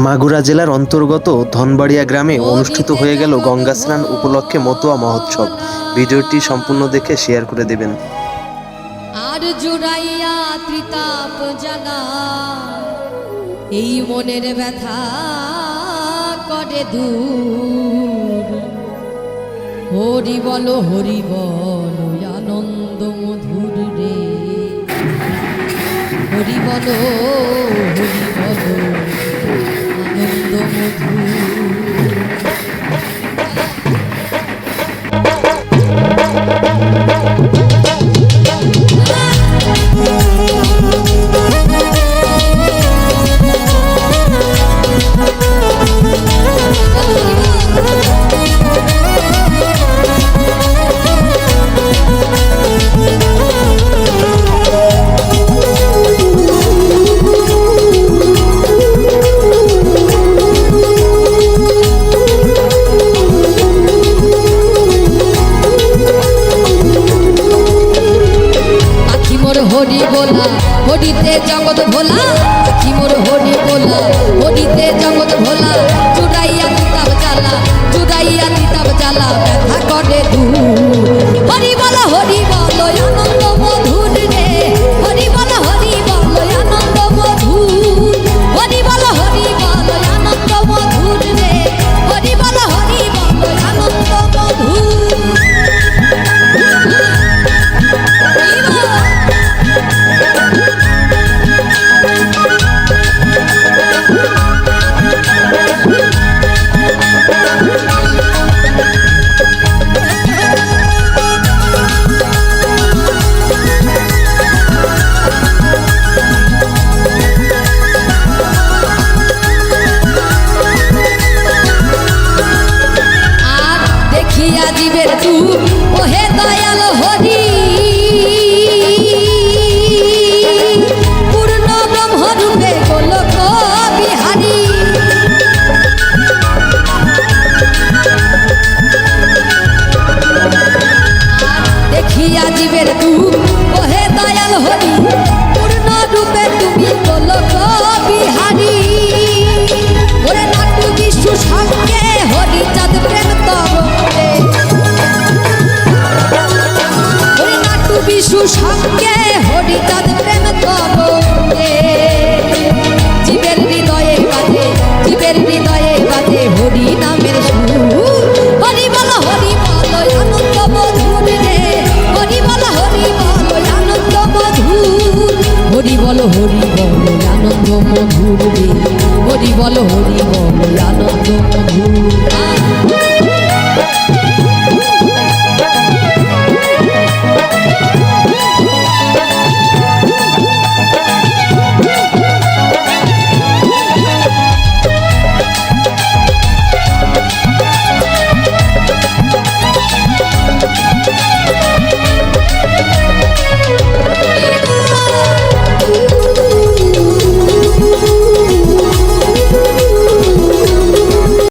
মাগুরা জেলার অন্তর্গত ধনবাড়িয়া গ্রামে অনুষ্ঠিত হয়ে গেল গঙ্গা স্নান উপলক্ষে মতুয়া মহোৎসব। ভিডিওটি সম্পূর্ণ দেখে শেয়ার করে দেবেন। আর জুড়াইয়া ত্রিতাপ জ্বালা এই মনের ব্যথা করে দূর। হরি বল আনন্দ মধুর রে, হরি বল আনন্দ মধুর। হরি बोला হরিতে জগৎ ভোলা, কি মোর হরি बोला হরিতে জগৎ ভোলা। চুড়াইয়া তিতাব জ্বালা, চুড়াইয়া তিতাব জ্বালা ব্যথা করে দূর। হরি বল আনন্দ মধুর রে, হরি বল আনন্দ মধুর। হরি বল আনন্দ মধুর রে, হরি বল আনন্দ মধুর। জীবের তু ওহে দয়াল হরি, পূর্ণ ব্রহ্মরূপে গোলক বিহারী। দেখিয়া জীবের তু ওহে দয়াল হরি, পূর্ণ রূপে তুমি গোলক বিহারী। ওরে নাটু বিষ্ণু সঙ্গে হরি চাঁদ প্রেম তব, বিশু সঙ্গে হরি চাঁদ প্রেম তব। জীবের হৃদয়ে বাজে, জীবের হৃদয়ে বাজে হরি নামের সুর। হরি বল আনন্দ মধুর রে, হরি বল আনন্দ মধুর। হরি বল আনন্দ মধুর রে, হরি বল আনন্দ মধুর।